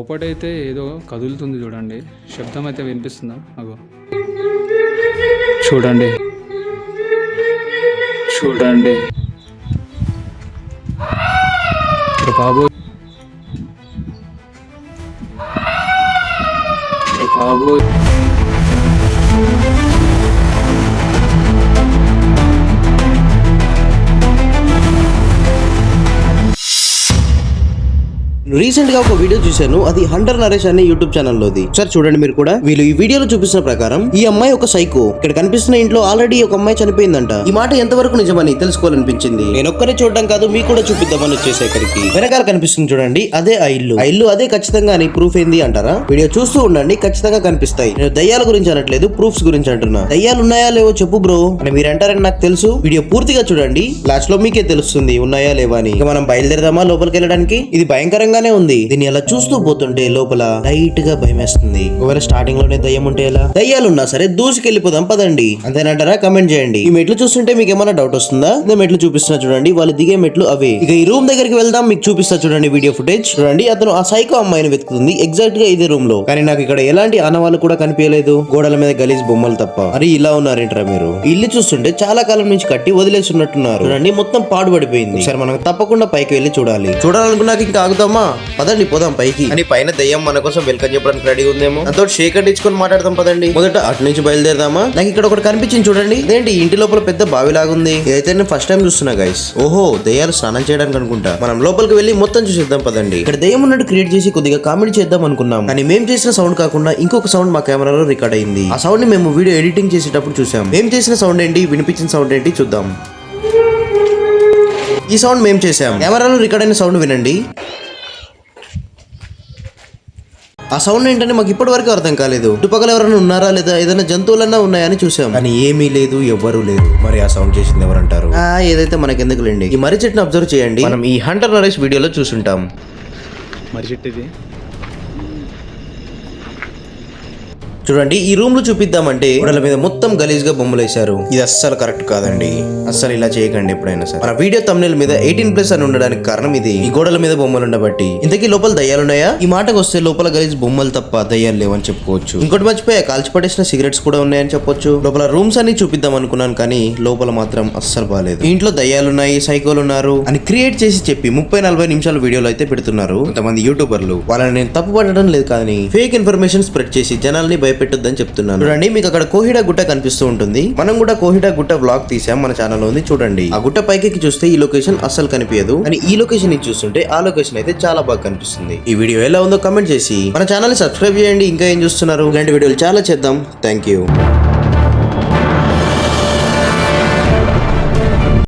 లోపటైతే ఏదో కదులుతుంది చూడండి, శబ్దం అయితే వినిపిస్తుందా? అగో చూడండి చూడండి బాబు బాబు. రీసెంట్ గా ఒక వీడియో చూశాను, అది హంటర్ నరేష్ అనే యూట్యూబ్ ఛానల్లోది. సార్ చూడండి మీరు కూడా. వీళ్ళు ఈ వీడియోలో చూపిస్తున్న ప్రకారం ఈ అమ్మాయి ఒక సైకో. ఇక్కడ కనిపిస్తున్న ఇంట్లో ఆల్రెడీ ఒక అమ్మాయి చనిపోయిందంట. ఈ మాట ఎంతవరకు నిజమని తెలుసుకోవాలనిపించింది. నేను ఒక్కరే చూడడం కాదు, మీకు కూడా చూపిద్దామని వచ్చేసా ఇక్కడికి. వెనకాల కనిపిస్తుంది చూడండి, అదే ఆ ఇల్లు అదే ఖచ్చితంగా అని ప్రూఫ్ ఏంది అంటారా? వీడియో చూస్తూ ఉండండి, ఖచ్చితంగా కనిపిస్తాయి. నేను దయ్యాల గురించి అనట్లేదు, ప్రూఫ్స్ గురించి అంటున్నా. దయ్యాలు ఉన్నాయా లేవో చెప్పు బ్రో అని మీరు అంటారని నాకు తెలుసు. వీడియో పూర్తిగా చూడండి, లాస్ట్ లో మీకే తెలుస్తుంది ఉన్నాయా లేవా అని. ఇక మనం బయలుదేరదామా లోపలికి వెళ్ళడానికి? ఇది భయంకరంగానే ఉంది. దీన్ని అలా చూస్తూ పోతుంటే లోపల లైట్ గా భయమేస్తుంది. ఒకవేళ స్టార్టింగ్ లోనే దయ్యం ఉంటే ఎలా? దయ్యాలున్నా సరే దూసుకెళ్లిపోదాం పదండి, అంతేనంటారా? కమెంట్ చేయండి. ఈ మెట్లు చూస్తుంటే మీకు ఏమైనా డౌట్ వస్తుందా? మెట్లు చూపిస్తున్నా చూడండి, వాళ్ళు దిగే మెట్లు అవే. ఇక ఈ రూమ్ దగ్గరికి వెళ్దాం, మీకు చూపిస్తా చూడండి వీడియో ఫుటేజ్. చూడండి, అతను ఆ సైకో అమ్మాయిని వెతుకుతుంది ఎగ్జాక్ట్ గా ఇదే రూమ్ లో. కానీ నాకు ఇక్కడ ఎలాంటి ఆనవాళ్ళు కూడా కనిపించలేదు, గోడల మీద గలీజ్ బొమ్మలు తప్ప. మరి ఇలా ఉన్నారేంట్రా మీరు? ఇల్లు చూస్తుంటే చాలా కాలం నుంచి కట్టి వదిలేసి ఉన్నట్టున్నారు. చూడండి, మొత్తం పాడుపడిపోయింది. సరే మనం తప్పకుండా పైకి వెళ్ళి చూడాలి. చూడాలనుకున్నాక ఇంకా ఆగుతామా? పదండి పోదాం పైకి. అని పైన దయ్యం మన కోసం వెల్కమ్ చెప్పడానికి రెడీ ఉందేమో, అంతో షేక్ అంటించుకొని మాట్లాడదాం పదండి. మొదట అటు నుంచి బయలుదేరదామా? నాకు ఇక్కడ ఒకటి కనిపించింది చూడండి. ఇదేంటి ఇంటి లోపల పెద్ద బావిలాగుంది. ఇదైతే నేను ఫస్ట్ టైం చూస్తున్నా గైస్. ఓహో, దయ్యాలు స్నానం చేయడానికి అనుకుంటా. మనం లోపలికి వెళ్ళి మొత్తం చూసేద్దాం పదండి. ఇక్కడ దయ్యం ఉన్నట్టు క్రియేట్ చేసి కొద్దిగా కామెడీ చేద్దాం అనుకున్నాం, కానీ మేము చేసిన సౌండ్ కాకుండా ఇంకొక సౌండ్ మా కెమెరాలో రికార్డ్ అయింది. ఆ సౌండ్ ని మేము వీడియో ఎడిటింగ్ చేసేటప్పుడు చూసాం. మేము చేసిన సౌండ్ ఏంటి, వినిపించిన సౌండ్ ఏంటి చూద్దాం. ఈ సౌండ్ మేము చేసాం, కెమెరాలో రికార్డ్ అయిన సౌండ్ వినండి. ఆ సౌండ్ ఏంటని మాకు ఇప్పటి వరకు అర్థం కాలేదు. చుట్టుపక్కల ఎవరైనా ఉన్నారా లేదా ఏదైనా జంతువులన్నా ఉన్నాయని చూసాం, కానీ ఏమీ లేదు, ఎవ్వరూ లేదు. మరి ఆ సౌండ్ చేసింది ఎవరంటారు? ఏదైతే మనకెందుకు లేండి. ఈ మర్రి చెట్టును అబ్జర్వ్ చేయండి, మనం ఈ హంటర్ నరేష్ వీడియోలో చూసుంటాం. మర్రి చెట్టు ఇది చూడండి, ఈ రూమ్ లో చూపిద్దామంటే గోడల మీద మొత్తం గలీజ్ గా బొమ్మలు వేశారు. ఇది అస్సలు కరెక్ట్ కాదండి, అస్సలు ఇలా చేయకండి ఎప్పుడైనా సరే. మన వీడియో thumbnail మీద 18+ అని ఉండడానికి కారణం ఇది. ఈ గోడల మీద బొమ్మలు ఉండబట్టి. ఇంతకీ లోపల దయ్యాలున్నాయా? ఈ మాటకు వస్తే లోపల గలీజ్ బొమ్మలు తప్ప దయ్యాలు లేవని చెప్పుకోవచ్చు. ఇంకోటి మర్చిపోయా, కాల్చి పడేసిన సిగరెట్స్ కూడా ఉన్నాయని చెప్పొచ్చు. లోపల రూమ్స్ అన్ని చూపిద్దాం అనుకున్నాను, కానీ లోపల మాత్రం అస్సలు బాలేదు. ఇంట్లో దయ్యాలున్నాయి, సైకోలు ఉన్నారు అని క్రియేట్ చేసి చెప్పి 30-40 నిమిషాల వీడియోలు అయితే పెడుతున్నారు కొంతమంది యూట్యూబర్లు. వాళ్ళని నేను తప్పు పడడం లేదు, కానీ ఫేక్ ఇన్ఫర్మేషన్ స్ప్రెడ్ చేసి జనాల్ని భయపెట్టొద్దని చెప్తున్నాను. చూడండి, మీకు అక్కడ కోహిడా గుట్ట కనిపిస్తూ ఉంటుంది. మనం కూడా కోహిడా గుట్ట వ్లాగ్ తీసాం, మన ఛానల్ ఉంది చూడండి. ఆ గుట్ట పైకి చూస్తే ఈ లొకేషన్ అస్సలు కనిపించదు, కానీ ఈ లొకేషన్ చూస్తుంటే ఆ లొకేషన్ అయితే చాలా బాగా కనిపిస్తుంది. ఈ వీడియో ఎలా ఉందో కమెంట్ చేసి మన ఛానల్ ని సబ్స్క్రైబ్ చేయండి. ఇంకా ఏం చూస్తున్నారు? ఇలాంటి వీడియోలు చాలా చేద్దాం. Thank you.